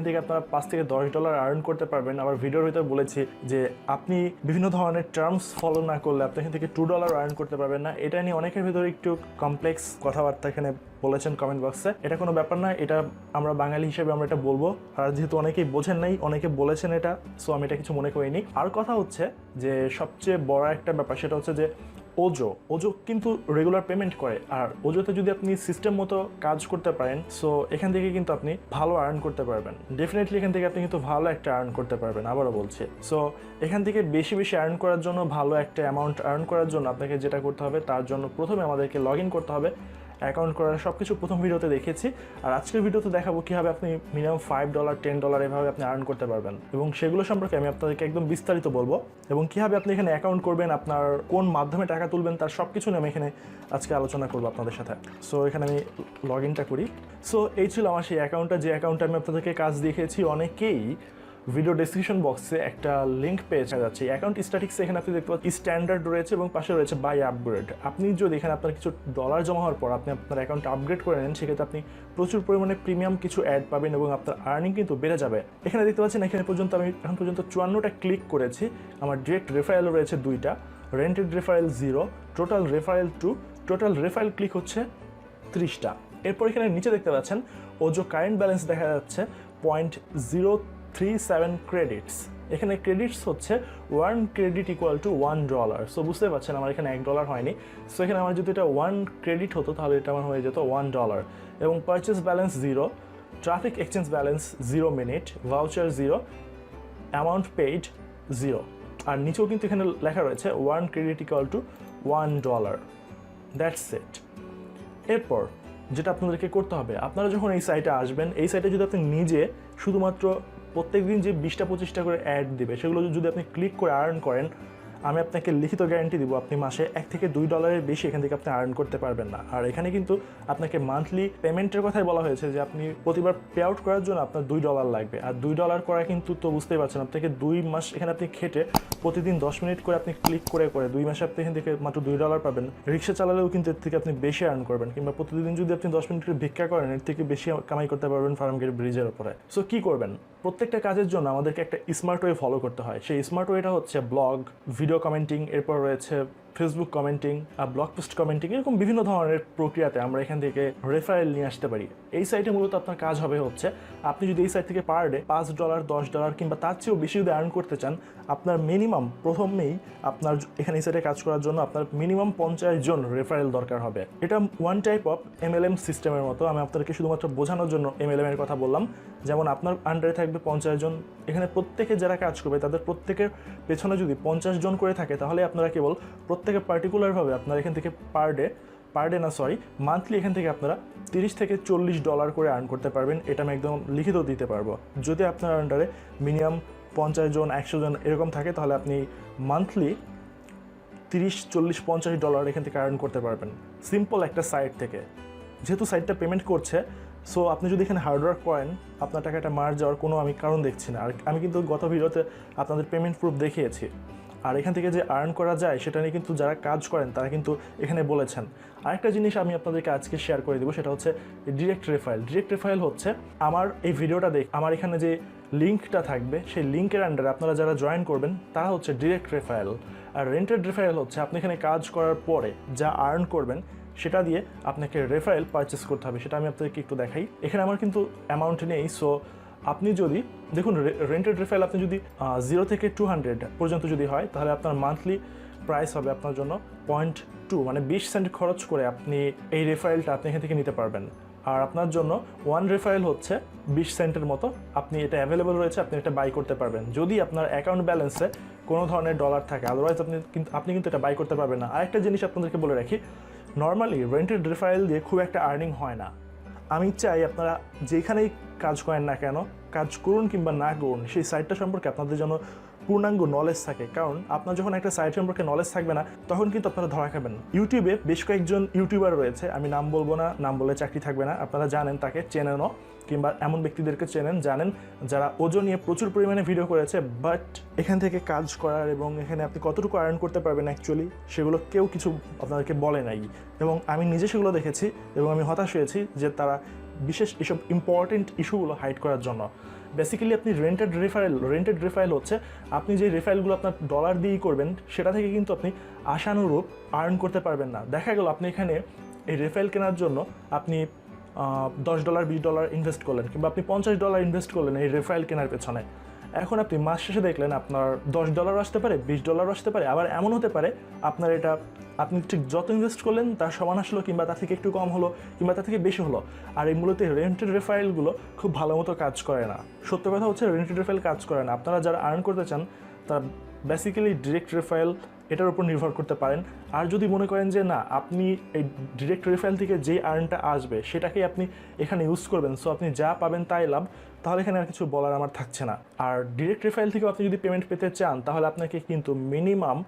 এখান থেকে আপনারা $5 থেকে $10 আর্ন করতে পারবেন। আবার ভিডিওর ভিতরে বলেছি যে আপনি বিভিন্ন ধরনের টার্মস ফলো না করলে আপনি এখান থেকে $2 আর্ন করতে পারবেন না। এটা নিয়ে অনেকের ভিতরে একটু কমপ্লেক্স কথাবার্তা এখানে বলেছেন কমেন্ট বক্সে। এটা কোনো ব্যাপার না, এটা আমরা বাঙালি হিসেবে আমরা এটা বলবো। আর যেহেতু অনেকেই বোঝেন নাই, অনেকে বলেছেন এটা, সো আমি এটা কিছু মনে করিনি। আর কথা হচ্ছে যে সবচেয়ে বড় একটা ব্যাপার, সেটা হচ্ছে যে ওজো কিন্তু রেগুলার পেমেন্ট করে। আর ওজোতে যদি আপনি সিস্টেম মতো কাজ করতে পারেন, সো এখান থেকে কিন্তু আপনি ভালো আর্ন করতে পারবেন। ডেফিনেটলি এখান থেকে আপনি কিন্তু ভালো একটা আর্ন করতে পারবেন, আবারও বলছি। সো এখান থেকে বেশি বেশি আর্ন করার জন্য, ভালো একটা অ্যামাউন্ট আর্ন করার জন্য আপনাকে যেটা করতে হবে, তার জন্য প্রথমে আমাদেরকে লগ ইন করতে হবে। অ্যাকাউন্ট করার সব কিছু প্রথম ভিডিওতে দেখিয়েছি। আর আজকের ভিডিওতে দেখাবো কীভাবে আপনি মিনিমাম $5, $10 এভাবে আপনি আর্ন করতে পারবেন, এবং সেগুলো সম্পর্কে আমি আপনাদেরকে একদম বিস্তারিত বলবো। এবং কীভাবে আপনি এখানে অ্যাকাউন্ট করবেন, আপনার কোন মাধ্যমে টাকা তুলবেন, তার সব কিছু নিয়ে আমি এখানে আজকে আলোচনা করবো আপনাদের সাথে। সো এখানে আমি লগ ইনটা করি। সো এই ছিল আমার সেই অ্যাকাউন্টটা, যে অ্যাকাউন্টে আমি আপনাদেরকে কাজ দেখিয়েছি। অনেকেই ভিডিও ডেসক্রিপশন বক্সে একটা লিঙ্ক পেয়ে যাচ্ছে। অ্যাকাউন্ট স্ট্যাটিক্সে এখানে আপনি দেখতে পাচ্ছেন স্ট্যান্ডার্ড রয়েছে এবং পাশে রয়েছে বাই আপগ্রেড। আপনি যদি এখানে আপনার কিছু ডলার জমা হওয়ার পর আপনি আপনার অ্যাকাউন্ট আপগ্রেড করে নেন, সেক্ষেত্রে আপনি প্রচুর পরিমাণে প্রিমিয়াম কিছু অ্যাড পাবেন এবং আপনার আর্নিং কিন্তু বেড়ে যাবে। এখানে দেখতে পাচ্ছেন এখানে পর্যন্ত আমি এখন পর্যন্ত 54টা ক্লিক করেছি। আমার ডিরেক্ট রেফারেল রয়েছে 2টা, rented referral 0, total referral 2, total referral click হচ্ছে 30টা। এরপর এখানে নিচে দেখতে পাচ্ছেন ওজো কারেন্ট ব্যালেন্স দেখা যাচ্ছে 0.037 ক্রেডিটস। এখানে ক্রেডিটস হচ্ছে 1 ক্রেডিট ইকুয়াল টু $1। সো বুঝতে পারছেন আমার এখানে $1 হয়নি। সো এখানে আমার যদি এটা 1 ক্রেডিট হতো তাহলে এটা আমার হয়ে যেত $1। এবং purchase balance 0, traffic exchange balance 0 minute, voucher 0, amount paid 0। আর নিচেও কিন্তু এখানে লেখা রয়েছে 1 credit equal to $1। That's it. এরপর যেটা আপনাদেরকে করতে হবে, আপনারা যখন এই সাইটে আসবেন, এই সাইটে যদি আপনি নিজে শুধুমাত্র প্রত্যেক দিন যে 20টা-25টা করে অ্যাড দিবে, সেগুলো যদি আপনি ক্লিক করে আর্ন করেন, আমি আপনাকে লিখিত গ্যারান্টি দিব আপনি মাসে $1 থেকে $2 বেশি এখান থেকে আপনি আর্ন করতে পারবেন না। আর এখানে কিন্তু আপনাকে মান্থলি পেমেন্টের কথাই বলা হয়েছে যে আপনি প্রতিবার পে আউট করার জন্য আপনার $2 লাগবে। আর $2 করা কিন্তু তো বুঝতেই পারছেন, আপনাকে 2 মাস এখানে আপনি খেটে প্রতিদিন 10 মিনিট করে আপনি ক্লিক করে 2 মাসে আপনি এখান থেকে মাত্র $2 পাবেন। রিক্সা চালালেও কিন্তু এর থেকে আপনি বেশি আর্ন করবেন, কিংবা প্রতিদিন যদি আপনি 10 মিনিট করে ভিক্ষা করেন, এর থেকে বেশি কামাই করতে পারবেন ফার্মগেট ব্রিজের উপরে। সো কী করবেন, প্রত্যেকটা কাজের জন্য আমাদেরকে একটা স্মার্ট ওয়ে ফলো করতে হয়। সেই স্মার্ট ওয়েটা হচ্ছে ব্লগ, ভিডিও কমেন্টিং, এরপর রয়েছে ফেসবুক কমেন্টিং, আর ব্লগ পোস্ট কমেন্টিং। এরকম বিভিন্ন ধরনের প্রক্রিয়াতে আমরা এখান থেকে রেফারেল নিয়ে আসতে পারি। এই সাইটে মূলত আপনার কাজ হবে হচ্ছে, আপনি যদি এই সাইট থেকে পার ডে $5, $10 কিংবা তার চেয়েও বেশি যদি আর্ন করতে চান, আপনার মিনিমাম প্রথমেই আপনার এখানে এই সাইটে কাজ করার জন্য আপনার মিনিমাম 50 জন রেফারেল দরকার হবে। এটা ওয়ান টাইপ অফ MLM সিস্টেমের মতো। আমি আপনাদেরকে শুধুমাত্র বোঝানোর জন্য MLM এর কথা বললাম। যেমন আপনার আন্ডারে থাকবে 50 জন, এখানে প্রত্যেকে যারা কাজ করবে তাদের প্রত্যেকের পেছনে যদি 50 জন করে থাকে, তাহলে আপনারা কেবল প্রত্যেকে পার্টিকুলারভাবে আপনারা এখান থেকে মান্থলি এখান থেকে আপনারা $30 থেকে $40 করে আর্ন করতে পারবেন। এটা আমি একদম লিখিত দিতে পারবো। যদি আপনার আন্ডারে মিনিমাম 50 জন 100 জন এরকম থাকে, তাহলে আপনি মান্থলি $30, $40, $50 এখান থেকে আর্ন করতে পারবেন সিম্পল একটা সাইট থেকে। যেহেতু সাইটটা পেমেন্ট করছে, সো আপনি যদি এখানে হার্ডওয়ার্ক করেন, আপনার টাকাটা মার যাওয়ার কোনো আমি কারণ দেখছি না। আর আমি কিন্তু গত ভিডিওতে আপনাদের পেমেন্ট প্রুফ দেখিয়েছি। আর এখান থেকে যে আর্ন করা যায় সেটা নিয়ে কিন্তু যারা কাজ করেন তারা কিন্তু এখানে বলেছেন। আরেকটা জিনিস আমি আপনাদেরকে আজকে শেয়ার করে দেবো, সেটা হচ্ছে ডিরেক্ট রেফারেল। ডিরেক্ট রেফারেল হচ্ছে আমার এই ভিডিওটা আমার এখানে যে লিঙ্কটা থাকবে, সেই লিঙ্কের আন্ডারে আপনারা যারা জয়েন করবেন তারা হচ্ছে ডিরেক্ট রেফারেল। আর রেন্টেড রেফারেল হচ্ছে আপনি এখানে কাজ করার পরে যা আর্ন করবেন সেটা দিয়ে আপনাকে রেফারেল পারচেস করতে হবে। সেটা আমি আপনাদেরকে একটু দেখাই। এখানে আমার কিন্তু অ্যামাউন্ট নেই। সো আপনি যদি দেখুন, রেন্টেড রেফারেল আপনি যদি 0 থেকে 200 পর্যন্ত যদি হয়, তাহলে আপনার মান্থলি প্রাইস হবে আপনার জন্য 0.2, মানে 20 সেন্ট খরচ করে আপনি এই রেফারেলটা আপনি এখান থেকে নিতে পারবেন। আর আপনার জন্য 1 রেফারেল হচ্ছে 20 সেন্টের মতো। আপনি এটা অ্যাভেলেবল রয়েছে, আপনি এটা বাই করতে পারবেন যদি আপনার অ্যাকাউন্ট ব্যালেন্সে কোনো ধরনের ডলার থাকে। আদারওয়াইজ আপনি কিন্তু এটা বাই করতে পারবেন না। আরেকটা জিনিস আপনাদেরকে বলে রাখি, নর্মালি রেন্টেড রেফারেল দিয়ে খুব একটা আর্নিং হয় না। আমি চাই আপনারা যেখানেই কাজ করেন না কেন, কাজ করুন কিংবা না করুন, সেই সাইটটা সম্পর্কে আপনাদের যেন পূর্ণাঙ্গ নলেজ থাকে। কারণ আপনার যখন একটা সাইট সম্পর্কে নলেজ থাকবে না, তখন কিন্তু আপনারা ধরা খাবেন। ইউটিউবে বেশ কয়েকজন ইউটিউবার রয়েছে, আমি নাম বলবো না, নাম বলে চাকরি থাকবে না। আপনারা জানেন তাকে, চেনেনও, কিংবা এমন ব্যক্তিদেরকে জানেন যারা ওজো নিয়ে প্রচুর পরিমাণে ভিডিও করেছে, বাট এখান থেকে কাজ করার এবং এখানে আপনি কতটুকু আর্ন করতে পারবেন অ্যাকচুয়ালি সেগুলো কেউ কিছু আপনাদেরকে বলে নাই। এবং আমি নিজে সেগুলো দেখেছি এবং আমি হতাশ হয়েছি যে তারা বিশেষ এসব ইম্পর্টেন্ট ইস্যুগুলো হাইড করার জন্য। বেসিক্যালি আপনি রেন্টেড রেফারেল হচ্ছে আপনি যে রেফারেলগুলো আপনার ডলার দিয়েই করবেন সেটা থেকে কিন্তু আপনি আশানুরূপ আর্ন করতে পারবেন না। দেখা গেল আপনি এখানে এই রেফারেল কেনার জন্য আপনি $10 $20 ইনভেস্ট করলেন, কিংবা আপনি $50 ইনভেস্ট করলেন এই রেফারেল কেনার পেছনে। এখন আপনি মাস শেষে দেখলেন আপনার $10 আসতে পারে, $20 আসতে পারে, আবার এমন হতে পারে আপনার এটা আপনি ঠিক যত ইনভেস্ট করলেন তার সমান আসলো, কিংবা তার থেকে একটু কম হলো, কিংবা তার থেকে বেশি হলো। আর এই মূলত রেন্টেড রেফারেলগুলো খুব ভালো মতো কাজ করে না। সত্য কথা হচ্ছে রেন্টেড রেফারেল কাজ করে না। আপনারা যারা আর্ন করতে চান তারা বেসিক্যালি ডিরেক্ট রেফারেল এটার উপর নির্ভর করতে পারেন। আর যদি মনে করেন যে না, আপনি এই ডিরেক্ট রেফারেল থেকে যেই আর্নটা আসবে সেটাকেই আপনি এখানে ইউজ করবেন, সো আপনি যা পাবেন তাই লাভ, তাহলে এখানে আর কিছু বলার আমার থাকছে না। আর ডিরেক্ট রেফারেল থেকেও আপনি যদি পেমেন্ট পেতে চান তাহলে আপনাকে কিন্তু মিনিমাম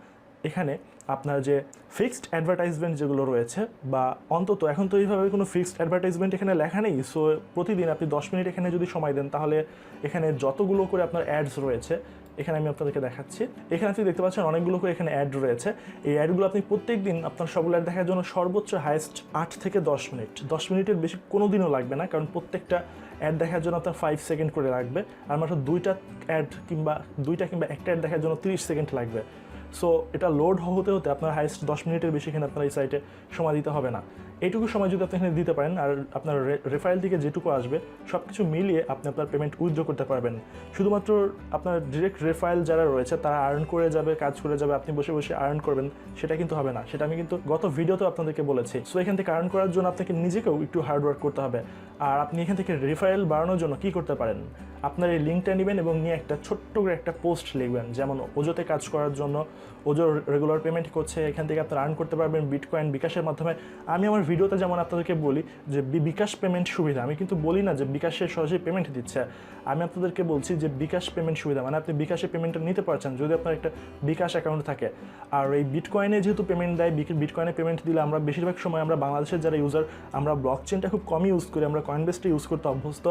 এখানে আপনার যে ফিক্সড অ্যাডভার্টাইজমেন্ট যেগুলো রয়েছে, বা অন্তত এখন তো এইভাবে কোনো ফিক্সড অ্যাডভার্টাইজমেন্ট এখানে লেখা নেই, সো প্রতিদিন আপনি 10 মিনিট এখানে যদি সময় দেন তাহলে এখানে যতগুলো করে আপনার অ্যাডস রয়েছে, এখানে আমি আপনাদেরকে দেখাচ্ছি, এখানে আপনি দেখতে পাচ্ছেন অনেকগুলো করে এখানে অ্যাড রয়েছে। এই অ্যাডগুলো আপনি প্রত্যেক দিন আপনার সবগুলো অ্যাড দেখার জন্য সর্বোচ্চ হাইয়েস্ট 8 থেকে 10 মিনিট, 10 মিনিটের বেশি কোনো দিনও লাগবে না, কারণ প্রত্যেকটা অ্যাড দেখার জন্য আপনার 5 সেকেন্ড করে লাগবে, আর মাত্র দুইটা কিংবা একটা অ্যাড দেখার জন্য 30 সেকেন্ড লাগবে। সো এটা লোড হতে হতে আপনার হাইয়েস্ট 10 মিনিটের বেশি এখানে আপনার এই সাইটে সময় দিতে হবে না। এইটুকু সময় যদি আপনি এখানে দিতে পারেন আর আপনার রেফারেল থেকে যেটুকু আসবে সব কিছু মিলিয়ে আপনি আপনার পেমেন্ট উইথড্র করতে পারবেন। শুধুমাত্র আপনার ডিরেক্ট রেফারেল যারা রয়েছে তারা আর্ন করে যাবে, কাজ করে যাবে, আপনি বসে বসে আর্ন করবেন, সেটা কিন্তু হবে না। সেটা আমি কিন্তু গত ভিডিওতেও আপনাদেরকে বলেছি। সো এখান থেকে আর্ন করার জন্য আপনাকে নিজেকেও একটু হার্ডওয়ার্ক করতে হবে। আর আপনি এখান থেকে রেফারেল বাড়ানোর জন্য কী করতে পারেন, আপনার এই লিঙ্কটা নেবেন এবং নিয়ে একটা ছোট্ট করে একটা পোস্ট লিখবেন, যেমন ওজোতে কাজ করার জন্য ওজো রেগুলার পেমেন্ট করছে, এখান থেকে আপনারা আর্ন করতে পারবেন বিটকয়েন বিকাশের মাধ্যমে। আমি আমার ভিডিওতে যেমন আপনাদেরকে বলি যে বিকাশ পেমেন্ট সুবিধা, আমি কিন্তু বলি না যে বিকাশের সহজেই পেমেন্ট দিচ্ছে, আমি আপনাদেরকে বলছি যে বিকাশ পেমেন্ট সুবিধা, মানে আপনি বিকাশে পেমেন্টটা নিতে পারছেন যদি আপনার একটা বিকাশ অ্যাকাউন্ট থাকে। আর এই বিটকয়েনে যেহেতু পেমেন্ট দেয়, বিটকয়েনে পেমেন্ট দিলে আমরা বেশিরভাগ সময় আমরা বাংলাদেশের যারা ইউজার আমরা ব্লকচেনটা খুব কমই ইউজ করি, আমরা কয়েনবেসটা ইউজ করতে অভ্যস্ত,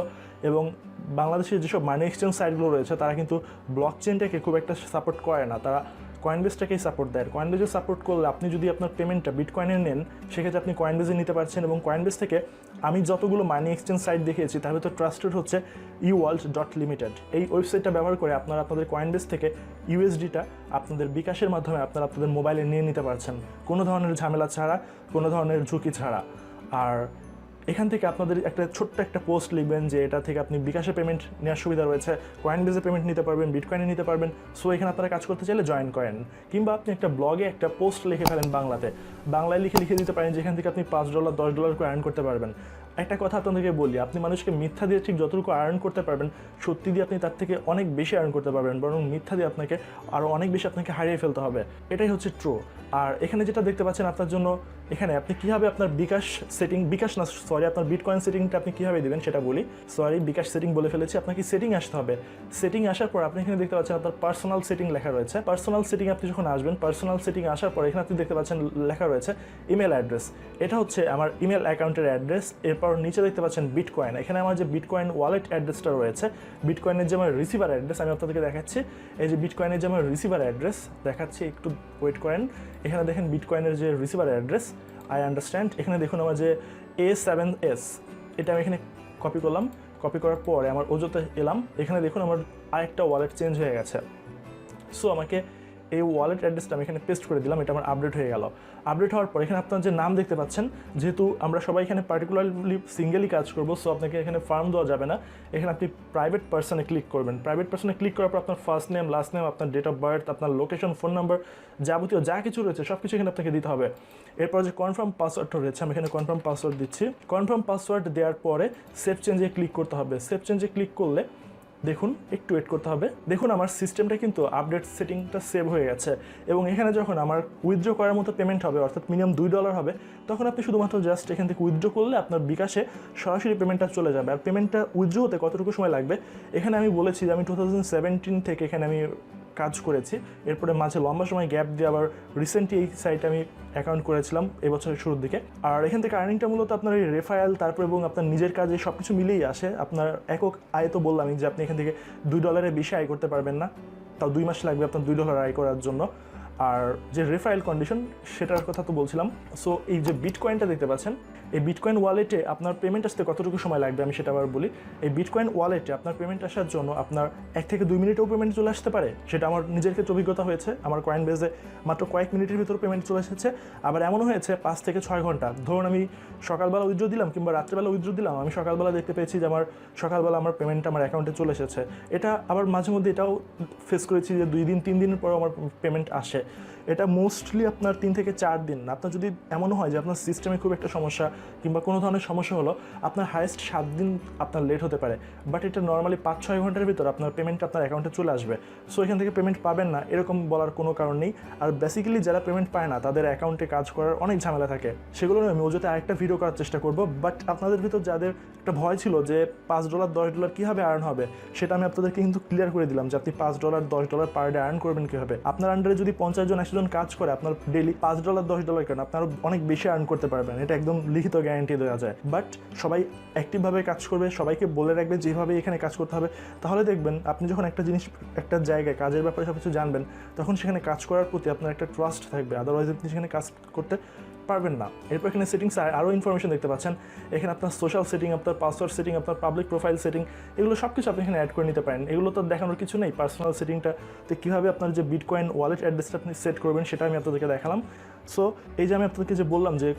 এবং বাংলাদেশের যেসব মানি এক্সচেঞ্জ সাইটগুলো রয়েছে তারা কিন্তু ব্লকচেনটাকে খুব একটা সাপোর্ট করে না, তারা কয়েনবেসটাকেই সাপোর্ট দেয়। কয়েনবেসে সাপোর্ট করলে আপনি যদি আপনার পেমেন্টটা বিটকয়েনে নেন সেক্ষেত্রে আপনি কয়েনবেসে নিতে পারছেন, এবং কয়েনবেস থেকে আমি যতগুলো মানি এক্সচেঞ্জ সাইট দেখিয়েছি তার ভিতর ট্রাস্টেড হচ্ছে eWorld.limited। এই ওয়েবসাইটটা ব্যবহার করে আপনারা আপনাদের কয়েনবেস থেকে ইউএসডিটা আপনাদের বিকাশের মাধ্যমে আপনারা আপনাদের মোবাইলে নিয়ে নিতে পারছেন, কোনো ধরনের ঝামেলা ছাড়া, কোনো ধরনের ঝুঁকি ছাড়া। আর এখান থেকে আপনাদের একটা ছোট্ট একটা পোস্ট লিখবেন যে এটা থেকে আপনি বিকাশে পেমেন্ট নেওয়ার সুবিধা রয়েছে, কয়েনবেসে পেমেন্ট নিতে পারবেন, বিটকয়েনে নিতে পারবেন। সো এখানে আপনারা কাজ করতে চাইলে জয়েন করেন, কিংবা আপনি একটা ব্লগে একটা পোস্ট লিখে ফেলেন বাংলায় লিখে দিতে পারেন যেখান থেকে আপনি $5 $10 করে আর্ন করতে পারবেন। একটা কথা আপনাদেরকে বলি, আপনি মানুষকে মিথ্যা দিয়ে ঠিক যতটুকু আর্ন করতে পারবেন সত্যি দিয়ে আপনি তার থেকে অনেক বেশি আর্ন করতে পারবেন, বরং মিথ্যা দিয়ে আপনাকে আরও অনেক বেশি আপনাকে হারিয়ে ফেলতে হবে। এটাই হচ্ছে ট্রু। আর এখানে যেটা দেখতে পাচ্ছেন আপনার জন্য, এখানে আপনি কীভাবে আপনার আপনার বিটকয়েন সেটিংটা আপনি কীভাবে দেবেন সেটা বলি। বিকাশ সেটিং বলে ফেলেছি, আপনাকে সেটিং আসতে হবে। সেটিং আসার পর আপনি এখানে দেখতে পাচ্ছেন আপনার পার্সোনাল সেটিং লেখা রয়েছে। পার্সোনাল সেটিং আপনি যখন আসবেন, পার্সোনাল সেটিং আসার পর এখানে আপনি দেখতে পাচ্ছেন লেখা রয়েছে ইমেল অ্যাড্রেস। এটা হচ্ছে আমার ইমেল অ্যাকাউন্টের অ্যাড্রেস। এরপর নিচে দেখতে পাচ্ছেন বিটকয়েন, এখানে আমার যে বিটকয়েন ওয়ালেট অ্যাড্রেসটা রয়েছে, বিটকয়েনের যে আমার রিসিভার অ্যাড্রেস আমি আপনাদেরকে দেখাচ্ছি। এই যে বিটকয়েনের যে আমার রিসিভার অ্যাড্রেস দেখাচ্ছি, একটু ওয়েট করেন। এখানে দেখেন বিটকয়েনের যে রিসিভার অ্যাড্রেস, আই আন্ডারস্ট্যান্ড। এখানে দেখুন আমার যে A7S, এটা আমি এখানে কপি করলাম। কপি করার পরে আমার ওজোতে এলাম, এখানে দেখুন আমার আরেকটা ওয়ালেট চেঞ্জ হয়ে গেছে। সো আমাকে এই ওয়ালেট অ্যাড্রেসটা আমি এখানে পেস্ট করে দিলাম, এটা আমার আপডেট হয়ে গেল। আপডেট হওয়ার পর এখানে আপনার যে নাম দেখতে পাচ্ছেন, যেহেতু আমরা সবাই এখানে পার্টিকুলারলি সিঙ্গেলই কাজ করবো, সো আপনাকে এখানে ফার্ম দেওয়া যাবে না। এখানে আপনি প্রাইভেট পার্সনে ক্লিক করবেন। প্রাইভেট পার্সনে ক্লিক করার পর আপনার ফার্স্ট নেম, লাস্ট নেম, আপনার ডেট অফ বার্থ, আপনার লোকেশন, ফোন নাম্বার, যাবতীয় যা কিছু রয়েছে সব কিছু এখানে আপনাকে দিতে হবে। এরপর যে কনফার্ম পাসওয়ার্ডটা রয়েছে, আমি এখানে কনফার্ম পাসওয়ার্ড দিচ্ছি। কনফার্ম পাসওয়ার্ড দেওয়ার পরে সেভ চেঞ্জে ক্লিক করতে হবে। সেভ চেঞ্জে ক্লিক করলে দেখুন একটু ওয়েট করতে হবে। দেখুন আমার সিস্টেমটা কিন্তু আপডেট সেটিংটা সেভ হয়ে গেছে, এবং এখানে যখন আমার উইথড্র করার মতো পেমেন্ট হবে, অর্থাৎ মিনিমাম $2 হবে, তখন আপনি শুধুমাত্র জাস্ট এখান থেকে উইথড্র করলে আপনার বিকাশে সরাসরি পেমেন্টটা চলে যাবে। আর পেমেন্টটা উইথড্র হতে কতটুকু সময় লাগবে এখানে আমি বলেছি যে আমি 2017 থেকে এখানে আমি কাজ করেছি, এরপরে মাঝে লম্বা সময় গ্যাপ দিয়ে আবার রিসেন্টলি এই সাইটে আমি অ্যাকাউন্ট করেছিলাম এবছরের শুরুর দিকে। আর এখান থেকে আর্নিংটা মূলত আপনার এই রেফারেল তারপর এবং আপনার নিজের কাজে সব কিছু মিলেই আসে। আপনার একক আয় তো বললাম যে আপনি এখান থেকে $2 বেশি আয় করতে পারবেন না, তাও 2 মাস লাগবে আপনার $2 আয় করার জন্য। আর যে রেফারেল কন্ডিশন সেটার কথা তো বলছিলাম। সো এই যে বিটকয়েনটা দেখতে পাচ্ছেন, এই বিটকয়েন ওয়ালেটে আপনার পেমেন্ট আসতে কতটুকু সময় লাগবে আমি সেটা আবার বলি। এই বিটকয়েন ওয়ালেটে আপনার পেমেন্ট আসার জন্য আপনার 1 থেকে 2 মিনিটেও পেমেন্ট চলে আসতে পারে। সেটা আমার নিজের ক্ষেত্রে অভিজ্ঞতা হয়েছে। আমার কয়েন বেজে মাত্র কয়েক মিনিটের ভিতরে পেমেন্ট চলে এসেছে। আবার এমনও হয়েছে 5 থেকে 6 ঘন্টা। ধরুন আমি সকালবেলা উইথড্র দিলাম কিংবা রাত্রেবেলা উইথড্র দিলাম, আমি সকালবেলা দেখতে পেয়েছি যে আমার সকালবেলা আমার পেমেন্টটা আমার অ্যাকাউন্টে চলে এসেছে। এটা আবার মাঝে মধ্যে এটাও ফেস করেছি যে 2 দিন 3 দিনের পর আমার পেমেন্ট আসে। এটা মোস্টলি আপনার 3 থেকে 4 দিন। আপনার যদি এমনও হয় যে আপনার সিস্টেমে খুব একটা সমস্যা কিংবা কোনো ধরনের সমস্যা হলো, আপনার হায়েস্ট 7 দিন আপনার লেট হতে পারে। বাট এটা নর্মালি 5-6 ঘন্টার ভিতর আপনার পেমেন্টটা আপনার অ্যাকাউন্টে চলে আসবে। সো এখান থেকে পেমেন্ট পাবেন না এরকম বলার কোনো কারণ নেই। আর বেসিক্যালি যারা পেমেন্ট পায় না তাদের অ্যাকাউন্টে কাজ করার অনেক ঝামেলা থাকে। সেগুলো নিয়ে আমি ওজোতে আরেকটা ভিডিও করার চেষ্টা করব। বাট আপনাদের ভিতর যাদের একটা ভয় ছিল যে $5 $10 কীভাবে আর্ন হবে, সেটা আমি আপনাদেরকে কিন্তু ক্লিয়ার করে দিলাম যে আপনি $5 $10 পার ডে আর্ন করবেন কীভাবে। আপনার আন্ডারে যদি 50 জন 100 জন কাজ করে, আপনার ডেলি $5 $10 কেন, আপনারা অনেক বেশি আর্ন করতে পারবেন। এটা একদম লিখিত গ্যারান্টি দেওয়া যায়। বাট সবাই অ্যাক্টিভভাবে কাজ করবে, সবাইকে বলে রাখবে যেভাবে এখানে কাজ করতে হবে। তাহলে দেখবেন আপনি যখন একটা জিনিস একটা জায়গায় কাজের ব্যাপারে সব কিছু জানবেন, তখন সেখানে কাজ করার প্রতি আপনার একটা ট্রাস্ট থাকবে। আদারওয়াইজ আপনি সেখানে কাজ করতে পারবেন না। এরপর এখানে সেটিংস আরও ইনফরমেশন দেখতে পাচ্ছেন। এখানে আপনার সোশ্যাল সেটিং, আপনার পাসওয়ার্ড সেটিং, আপনার পাবলিক প্রোফাইল সেটিং, এগুলো সব কিছু আপনি এখানে অ্যাড করে নিতে পারেন। এগুলো তো দেখানোর কিছু নেই। পার্সোনাল সেটিংটাতে কীভাবে আপনার যে বিটকয়েন ওয়ালেট অ্যাড্রেসটা আপনি সেট করবেন সেটা আমি আপনাদেরকে দেখালাম। সো এই যে আমি আপনাদেরকে যে বললাম যে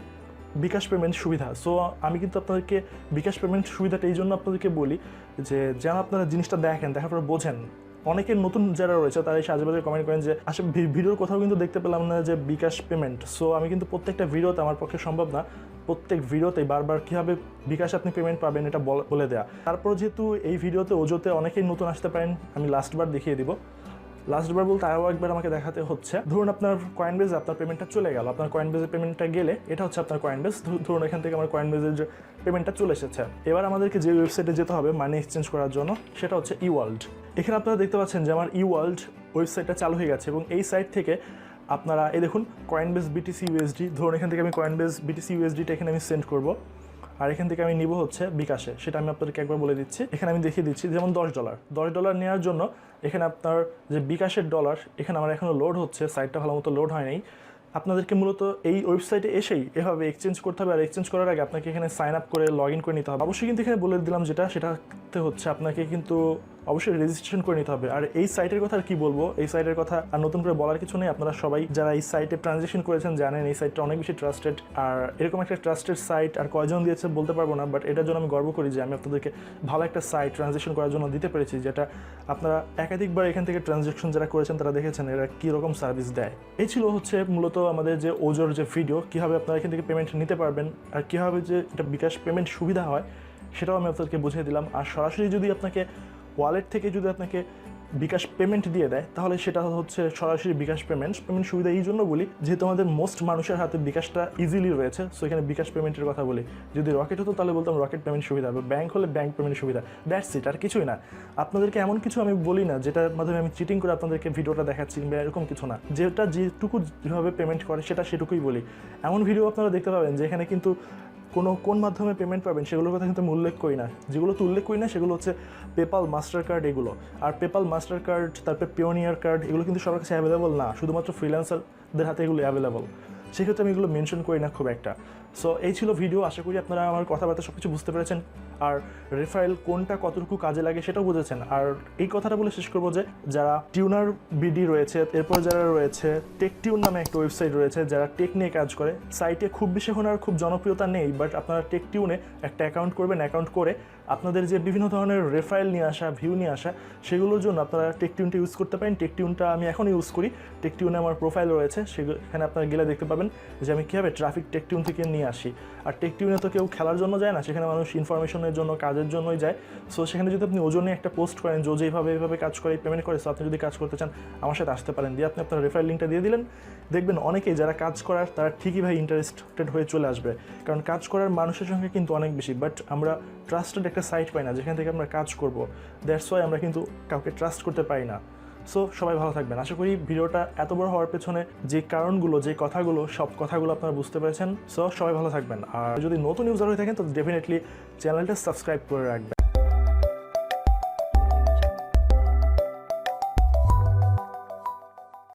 বিকাশ পেমেন্ট সুবিধা, সো আমি কিন্তু আপনাদেরকে বিকাশ পেমেন্ট সুবিধাটা এই জন্য আপনাদেরকে বলি যে যেন আপনারা জিনিসটা দেখেন, দেখার পর বোঝেন। অনেকের নতুন যারা রয়েছে তারা এই আজেবাজে কমেন্ট করেন যে আসলে ভিডিওর কোথাও কিন্তু দেখতে পেলাম না যে বিকাশ পেমেন্ট। সো আমি কিন্তু প্রত্যেকটা ভিডিওতে, আমার পক্ষে সম্ভব না প্রত্যেক ভিডিওতেই বারবার কীভাবে বিকাশ আপনি পেমেন্ট পাবেন এটা বলে দেওয়া। তারপর যেহেতু এই ভিডিওতে ওজোতে অনেকেই নতুন আসতে পারেন, আমি লাস্টবার দেখিয়ে দিব। লাস্টবার বলতে আরও একবার আমাকে দেখাতে হচ্ছে। ধরুন আপনার কয়েন বেজে আপনার পেমেন্টটা চলে গেল, আপনার কয়েন বেজে পেমেন্টটা গেলে এটা হচ্ছে আপনার কয়েন বেজ। ধরুন এখান থেকে আমার কয়েন বেজের যে পেমেন্টটা চলে এসেছে। এবার আমাদেরকে যে ওয়েবসাইটে যেতে হবে মানি এক্সচেঞ্জ করার জন্য, সেটা হচ্ছে ইওয়ার্ল্ড। এখানে আপনারা দেখতে পাচ্ছেন যে আমার ইওয়ার্ল্ড ওয়েবসাইটটা চালু হয়ে গেছে এবং এই সাইট থেকে আপনারা এই দেখুন কয়েনবেজ বিটিসি ইউএসডি। ধরুন এখান থেকে আমি কয়েনবেজ বিটিসি ইউএসডিটা এখানে আমি সেন্ড করব, আর এখান থেকে আমি নিব হচ্ছে বিকাশে। সেটা আমি আপনাদেরকে একবার বলে দিচ্ছি। এখানে আমি দেখিয়ে দিচ্ছি। যেমন $10 নেওয়ার জন্য এখানে আপনার যে বিকাশের ডলার, এখানে আমার এখনও লোড হচ্ছে, সাইটটা ভালো মতো লোড হয় নাই। আপনাদেরকে মূলত এই ওয়েবসাইটে এসেই এভাবে এক্সচেঞ্জ করতে হবে। আর এক্সচেঞ্জ করার আগে আপনাকে এখানে সাইন আপ করে লগ ইন করে নিতে হবে। অবশ্যই কিন্তু এখানে বলে দিলাম সেটাতে হচ্ছে আপনাকে কিন্তু অবশ্যই রেজিস্ট্রেশন করে নিতে হবে। আর এই সাইটের কথা আর কি বলবো, এই সাইটের কথা আর নতুন করে বলার কিছু নেই। আপনারা সবাই যারা এই সাইটে ট্রানজ্যাকশন করেছেন জানেন এই সাইটটা অনেক বেশি ট্রাস্টেড। আর এরকম একটা ট্রাস্টেড সাইট আর কয়জন দিয়েছে বলতে পারবো না, বাট এটার জন্য আমি গর্ব করি যে আমি আপনাদেরকে ভালো একটা সাইট ট্রানজ্যাকশন করার জন্য দিতে পেরেছি, যেটা আপনারা একাধিকবার এখান থেকে ট্রানজ্যাকশন যারা করেছেন তারা দেখেছেন এরা কীরকম সার্ভিস দেয়। এই ছিল হচ্ছে মূলত আমাদের যে ওজোর যে ভিডিও, কীভাবে আপনারা এখান থেকে পেমেন্ট নিতে পারবেন আর কীভাবে যে এটা বিকাশ পেমেন্ট সুবিধা হয় সেটাও আমি আপনাদেরকে বুঝিয়ে দিলাম। আর সরাসরি যদি আপনাকে ওয়ালেট থেকে যদি আপনাকে বিকাশ পেমেন্ট দিয়ে দেয় তাহলে সেটা হচ্ছে সরাসরি বিকাশ পেমেন্ট সুবিধা। এই জন্য বলি যেহেতু আমাদের মোস্ট মানুষের হাতে বিকাশটা ইজিলি রয়েছে, সো এখানে বিকাশ পেমেন্টের কথা বলি। যদি রকেট হতো তাহলে বলতাম রকেট পেমেন্ট সুবিধা, বা ব্যাংক হলে ব্যাংক পেমেন্ট সুবিধা। দ্যাটস ইট, আর কিছুই না। আপনাদেরকে এমন কিছু আমি বলি না যেটার মাধ্যমে আমি চিটিং করে আপনাদেরকে ভিডিওটা দেখাচ্ছি বা এরকম কিছু না। যেটা যেটুকু যেভাবে পেমেন্ট করে সেটুকুই বলি। এমন ভিডিও আপনারা দেখতে পাবেন যেখানে কিন্তু কোন মাধ্যমে পেমেন্ট পাবেন সেগুলোর কথা কিন্তু আমি উল্লেখ করি না। যেগুলো তো উল্লেখ করি না সেগুলো হচ্ছে পেপাল, মাস্টার কার্ড এগুলো। আর পেপাল, মাস্টার কার্ড, তারপর পিওনিয়ার কার্ড, এগুলো কিন্তু সবার কাছে অ্যাভেলেবল না, শুধুমাত্র ফ্রিল্যান্সারদের হাতে এগুলো অ্যাভেলেবল। সেক্ষেত্রে আমি এগুলো মেনশন করি না খুব একটা। সো এই ছিল ভিডিও। আশা করি আপনারা আমার কথাবার্তা সব কিছু বুঝতে পেরেছেন আর রেফারেল কোনটা কতটুকু কাজে লাগে সেটাও বুঝেছেন। আর এই কথাটা বলে শেষ করবো যে যারা টিউনার বিডি রয়েছে, এরপর যারা রয়েছে টেক টিউন নামে একটা ওয়েবসাইট রয়েছে যারা টেক নিয়ে কাজ করে, সাইটে খুব বেশি এখন আর খুব জনপ্রিয়তা নেই, বাট আপনারা টেক টিউনে একটা অ্যাকাউন্ট করবেন। অ্যাকাউন্ট করে আপনাদের যে বিভিন্ন ধরনের রেফারেল নিয়ে আসা, ভিউ নিয়ে আসা, সেগুলোর জন্য আপনারা টেক টিউনটা ইউজ করতে পারেন। টেক টিউনটা আমি এখন ইউজ করি। টেক টিউনে আমার প্রোফাইল রয়েছে, সেখানে আপনারা গেলে দেখতে পাবেন যে আমি কীভাবে ট্রাফিক টেক টিউন থেকে নিয়ে আসি। আর টেক টিউনে তো কেউ খেলার জন্য যায় না, সেখানে মানুষ ইনফরমেশনের জন্য, কাজের জন্যই যায়। সো সেখানে যদি আপনি ওজনে একটা পোস্ট করেন যে এইভাবে কাজ করে, পেমেন্ট করে, সো আপনি যদি কাজ করতে চান আমার সাথে আসতে পারেন, দিয়ে আপনি আপনার রেফারেল লিঙ্কটা দিয়ে দিলেন, দেখবেন অনেকেই যারা কাজ করার তারা ঠিকই ভাই ইন্টারেস্টেড হয়ে চলে আসবে। কারণ কাজ করার মানুষের সংখ্যা কিন্তু অনেক বেশি, বাট আমরা ট্রাস্টেড একটা সাইট পাই না যেখান থেকে আমরা কাজ করব। দ্যাটস ওয়াই আমরা কিন্তু কাউকে ট্রাস্ট করতে পারি না। সো সবাই ভালো থাকবেন। আশা করি ভিডিওটা এত বড় হওয়ার পেছনে যে কারণগুলো, যে কথাগুলো, সব কথাগুলো আপনারা বুঝতে পেরেছেন। সো সবাই ভালো থাকবেন। আর যদি নতুন ইউজার হয়ে থাকেন তো ডেফিনেটলি চ্যানেলটা সাবস্ক্রাইব করে রাখবেন।